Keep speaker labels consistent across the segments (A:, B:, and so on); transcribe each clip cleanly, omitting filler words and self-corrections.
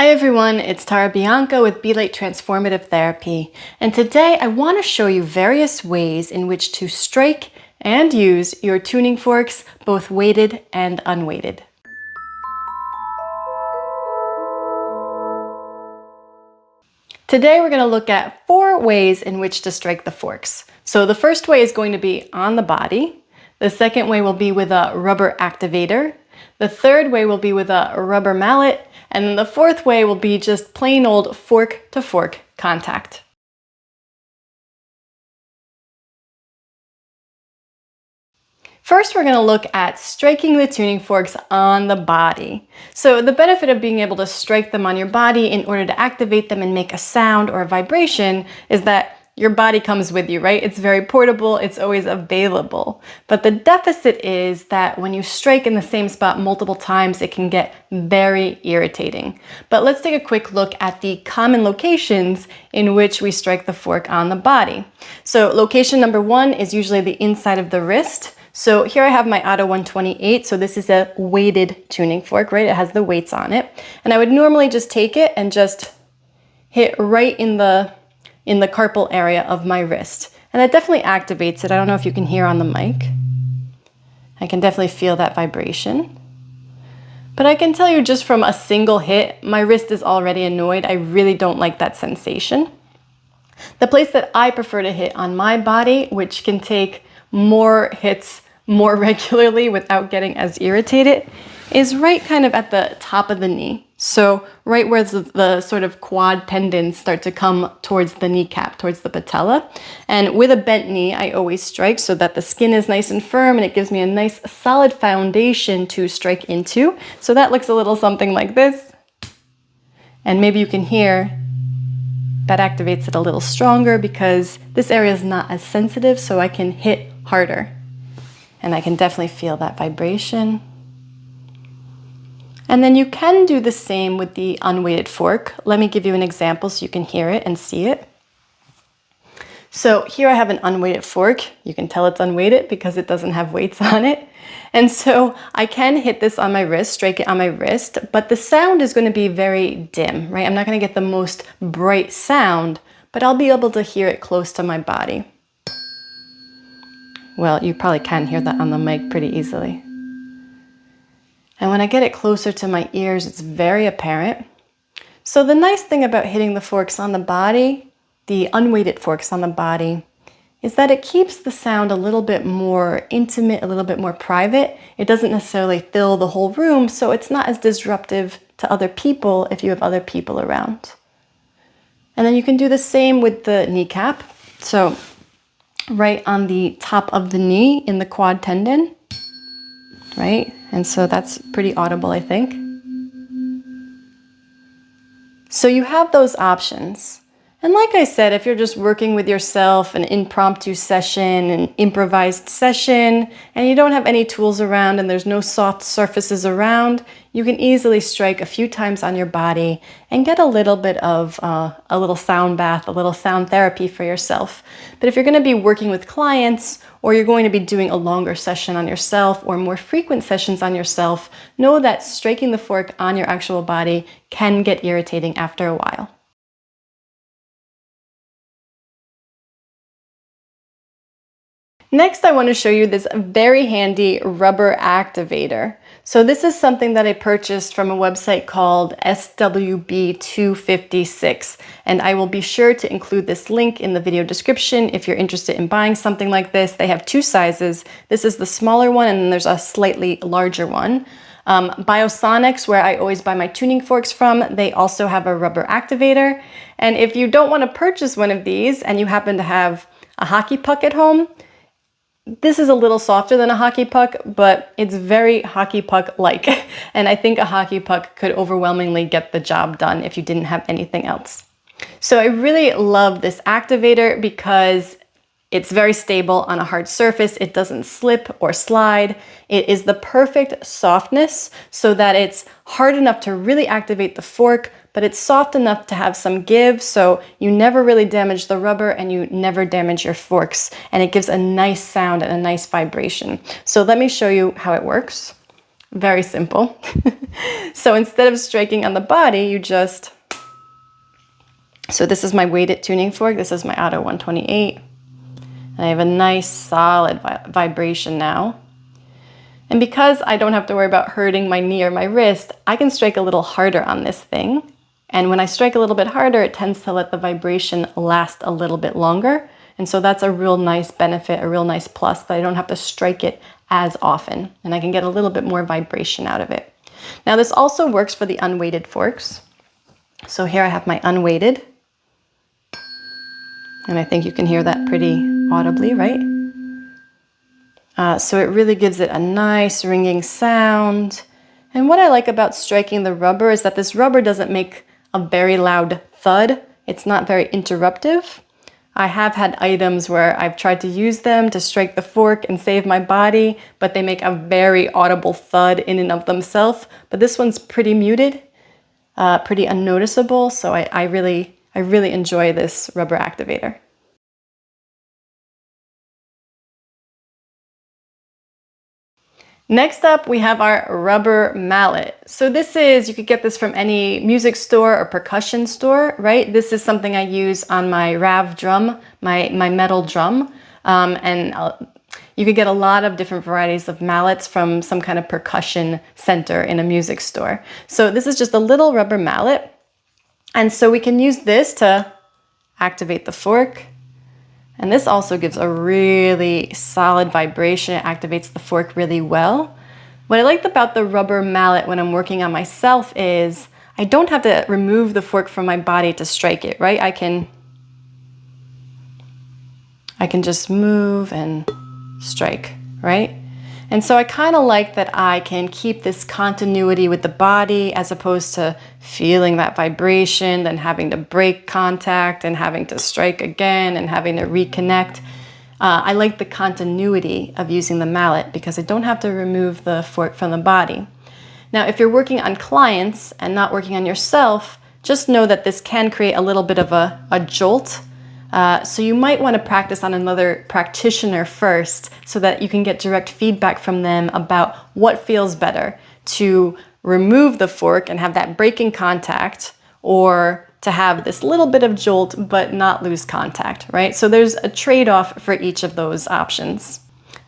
A: Hi everyone, it's Tara Bianca with Belate Transformative Therapy, and today I want to show you various ways in which to strike and use your tuning forks, both weighted and unweighted. Today we're going to look at 4 ways in which to strike the forks. So the first way is going to be on the body. The second way will be with a rubber activator. The third way will be with a rubber mallet. And then the fourth way will be just plain old fork to fork contact. First, we're going to look at striking the tuning forks on the body. So the benefit of being able to strike them on your body in order to activate them and make a sound or a vibration is that your body comes with you, right? It's very portable, it's always available. But the deficit is that when you strike in the same spot multiple times, it can get very irritating. But let's take a quick look at the common locations in which we strike the fork on the body. So location number 1 is usually the inside of the wrist. So here I have my Auto 128, so this is a weighted tuning fork, right? It has the weights on it. And I would normally just take it and just hit right in the carpal area of my wrist. And that definitely activates it. I don't know if you can hear on the mic. I can definitely feel that vibration. But I can tell you just from a single hit, my wrist is already annoyed. I really don't like that sensation. The place that I prefer to hit on my body, which can take more hits more regularly without getting as irritated, is right kind of at the top of the knee. So right where the sort of quad tendons start to come towards the kneecap, towards the patella. And with a bent knee, I always strike so that the skin is nice and firm and it gives me a nice solid foundation to strike into. So that looks a little something like this. And maybe you can hear that activates it a little stronger because this area is not as sensitive, so I can hit harder. And I can definitely feel that vibration. And then you can do the same with the unweighted fork. Let me give you an example so you can hear it and see it. So here I have an unweighted fork. You can tell it's unweighted because it doesn't have weights on it. And so I can hit this on my wrist, strike it on my wrist, but the sound is going to be very dim, right? I'm not going to get the most bright sound, but I'll be able to hear it close to my body. Well, you probably can hear that on the mic pretty easily. And when I get it closer to my ears, it's very apparent. So the nice thing about hitting the forks on the body, the unweighted forks on the body, is that it keeps the sound a little bit more intimate, a little bit more private. It doesn't necessarily fill the whole room, so it's not as disruptive to other people if you have other people around. And then you can do the same with the kneecap. So right on the top of the knee in the quad tendon, right? And so that's pretty audible, I think. So you have those options. And like I said, if you're just working with yourself, an impromptu session, an improvised session, and you don't have any tools around and there's no soft surfaces around, you can easily strike a few times on your body and get a little bit of a little sound bath, a little sound therapy for yourself. But if you're going to be working with clients, or you're going to be doing a longer session on yourself or more frequent sessions on yourself, know that striking the fork on your actual body can get irritating after a while. Next, I want to show you this very handy rubber activator. So this is something that I purchased from a website called SWB256, and I will be sure to include this link in the video description if you're interested in buying something like this. They have 2 sizes. This is the smaller one, and then there's a slightly larger one. BioSonics, where I always buy my tuning forks from, they also have a rubber activator. And if you don't want to purchase one of these and you happen to have a hockey puck at home, this is a little softer than a hockey puck, but it's very hockey puck-like. And I think a hockey puck could overwhelmingly get the job done if you didn't have anything else. So I really love this activator because it's very stable on a hard surface. It doesn't slip or slide. It is the perfect softness so that it's hard enough to really activate the fork, but it's soft enough to have some give, so you never really damage the rubber and you never damage your forks. And it gives a nice sound and a nice vibration. So let me show you how it works. Very simple. So instead of striking on the body, you just, so this is my weighted tuning fork. This is my Auto 128. And I have a nice solid vibration now. And because I don't have to worry about hurting my knee or my wrist, I can strike a little harder on this thing. And when I strike a little bit harder, it tends to let the vibration last a little bit longer. And so that's a real nice benefit, a real nice plus, that I don't have to strike it as often. And I can get a little bit more vibration out of it. Now this also works for the unweighted forks. So here I have my unweighted. And I think you can hear that pretty audibly, right? So it really gives it a nice ringing sound. And what I like about striking the rubber is that this rubber doesn't make a very loud thud. It's not very interruptive. I have had items where I've tried to use them to strike the fork and save my body, but they make a very audible thud in and of themselves. But this one's pretty muted, pretty unnoticeable. So I really enjoy this rubber activator. Next up, we have our rubber mallet. So this is, you could get this from any music store or percussion store, right? This is something I use on my Rav drum, my metal drum. You could get a lot of different varieties of mallets from some kind of percussion center in a music store. So this is just a little rubber mallet. And so we can use this to activate the fork. And this also gives a really solid vibration. It activates the fork really well. What I like about the rubber mallet when I'm working on myself is I don't have to remove the fork from my body to strike it, right? I can just move and strike, right? And so I kind of like that I can keep this continuity with the body as opposed to feeling that vibration, then having to break contact and having to strike again and having to reconnect. I like the continuity of using the mallet because I don't have to remove the fork from the body. Now, if you're working on clients and not working on yourself, just know that this can create a little bit of a jolt. So you might want to practice on another practitioner first so that you can get direct feedback from them about what feels better, to remove the fork and have that breaking contact, or to have this little bit of jolt but not lose contact, right? So there's a trade-off for each of those options.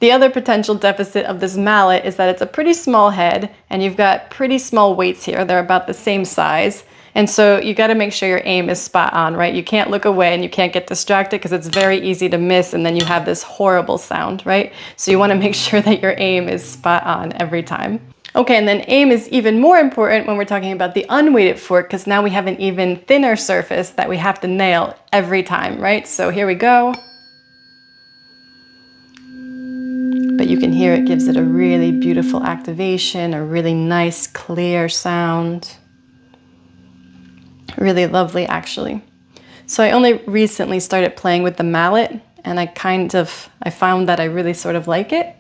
A: The other potential deficit of this mallet is that it's a pretty small head and you've got pretty small weights here. They're about the same size. And so you got to make sure your aim is spot on, right? You can't look away and you can't get distracted because it's very easy to miss and then you have this horrible sound, right? So you want to make sure that your aim is spot on every time. Okay, and then aim is even more important when we're talking about the unweighted fork because now we have an even thinner surface that we have to nail every time, right? So here we go. But you can hear it gives it a really beautiful activation, a really nice clear sound. Really lovely, actually. So I only recently started playing with the mallet and I found that I really sort of like it.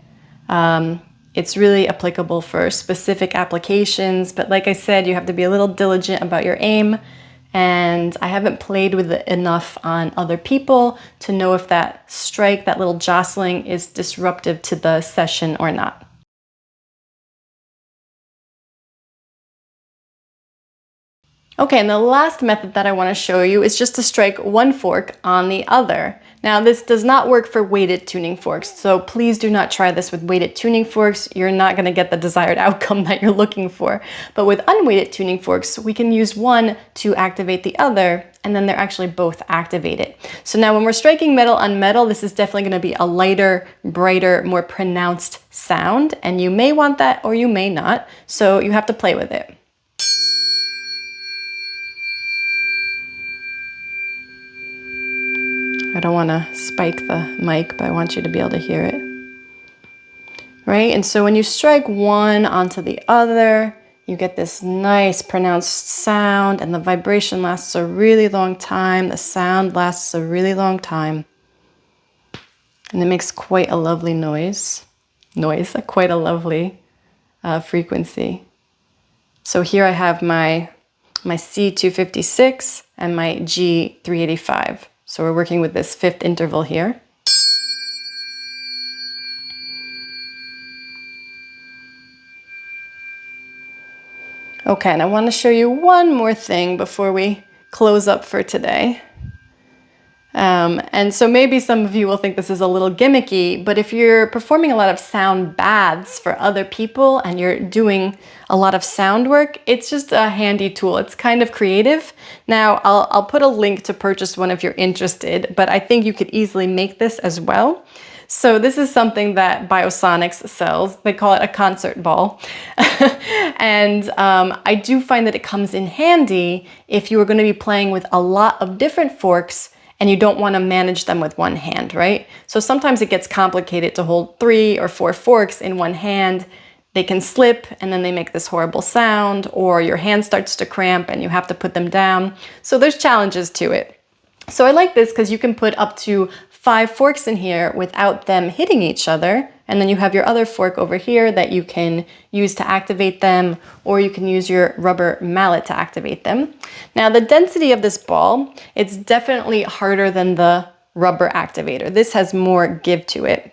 A: It's really applicable for specific applications, but like I said, you have to be a little diligent about your aim. And I haven't played with it enough on other people to know if that strike, that little jostling, is disruptive to the session or not. Okay, and the last method that I want to show you is just to strike one fork on the other. Now, this does not work for weighted tuning forks, so please do not try this with weighted tuning forks. You're not going to get the desired outcome that you're looking for. But with unweighted tuning forks, we can use one to activate the other, and then they're actually both activated. So now when we're striking metal on metal, this is definitely going to be a lighter, brighter, more pronounced sound, and you may want that or you may not, so you have to play with it. I don't want to spike the mic, but I want you to be able to hear it. Right? And so when you strike one onto the other, you get this nice pronounced sound, and the vibration lasts a really long time. The sound lasts a really long time. And it makes quite a lovely quite a lovely frequency. So here I have my C256 and my G385. So we're working with this fifth interval here. Okay, and I want to show you one more thing before we close up for today. And so maybe some of you will think this is a little gimmicky, but if you're performing a lot of sound baths for other people and you're doing a lot of sound work, it's just a handy tool. It's kind of creative. Now, I'll put a link to purchase one if you're interested, but I think you could easily make this as well. So this is something that BioSonics sells. They call it a concert ball. And I do find that it comes in handy if you are going to be playing with a lot of different forks and you don't want to manage them with one hand, right? So sometimes it gets complicated to hold 3 or 4 forks in one hand. They can slip and then they make this horrible sound, or your hand starts to cramp and you have to put them down. So there's challenges to it. So I like this because you can put up to 5 forks in here without them hitting each other. And then you have your other fork over here that you can use to activate them, or you can use your rubber mallet to activate them. Now, the density of this ball, it's definitely harder than the rubber activator. This has more give to it.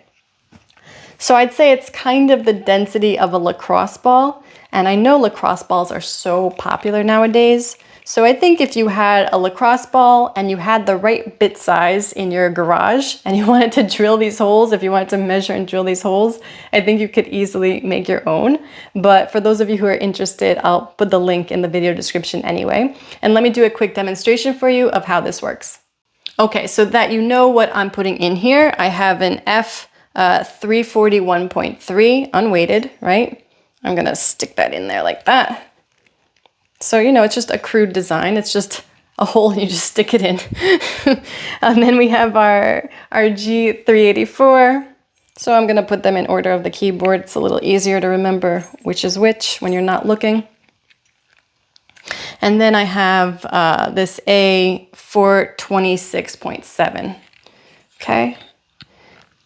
A: So I'd say it's kind of the density of a lacrosse ball. And I know lacrosse balls are so popular nowadays. So I think if you had a lacrosse ball and you had the right bit size in your garage and you wanted to drill these holes, if you wanted to measure and drill these holes, I think you could easily make your own. But for those of you who are interested, I'll put the link in the video description anyway. And let me do a quick demonstration for you of how this works. Okay, so that you know what I'm putting in here, I have an F341.3 unweighted, right? I'm gonna stick that in there like that. So, you know, it's just a crude design. It's just a hole and you just stick it in. And then we have our G384. So I'm gonna put them in order of the keyboard. It's a little easier to remember which is which when you're not looking. And then I have this A426.7, okay?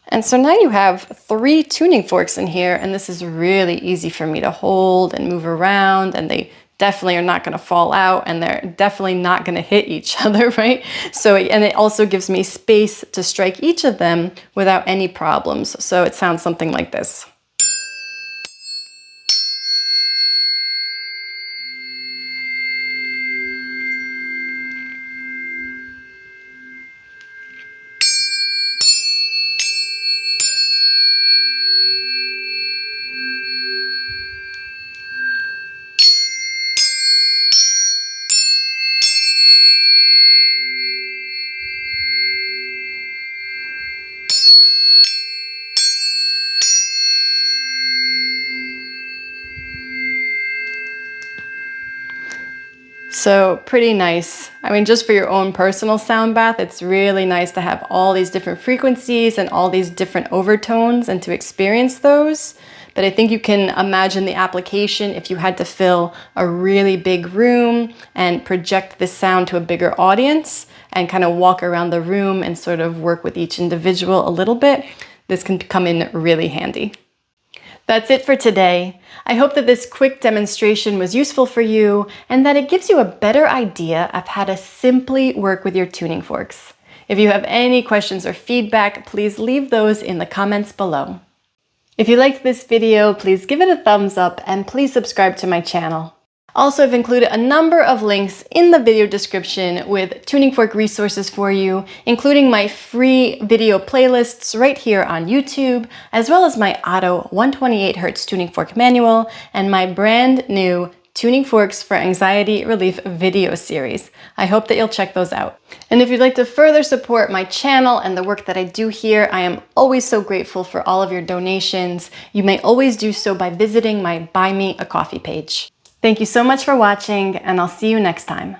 A: And so now you have 3 tuning forks in here, and this is really easy for me to hold and move around, and they definitely are not going to fall out, and they're definitely not going to hit each other, right? So, and it also gives me space to strike each of them without any problems. So it sounds something like this. So pretty nice. I mean, just for your own personal sound bath, it's really nice to have all these different frequencies and all these different overtones and to experience those. But I think you can imagine the application if you had to fill a really big room and project this sound to a bigger audience and kind of walk around the room and sort of work with each individual a little bit. This can come in really handy. That's it for today. I hope that this quick demonstration was useful for you and that it gives you a better idea of how to simply work with your tuning forks. If you have any questions or feedback, please leave those in the comments below. If you liked this video, please give it a thumbs up and please subscribe to my channel. Also, I've included a number of links in the video description with tuning fork resources for you, including my free video playlists right here on YouTube, as well as my Auto 128 Hz tuning fork manual and my brand new Tuning Forks for Anxiety Relief video series. I hope that you'll check those out. And if you'd like to further support my channel and the work that I do here, I am always so grateful for all of your donations. You may always do so by visiting my Buy Me a Coffee page. Thank you so much for watching, and I'll see you next time.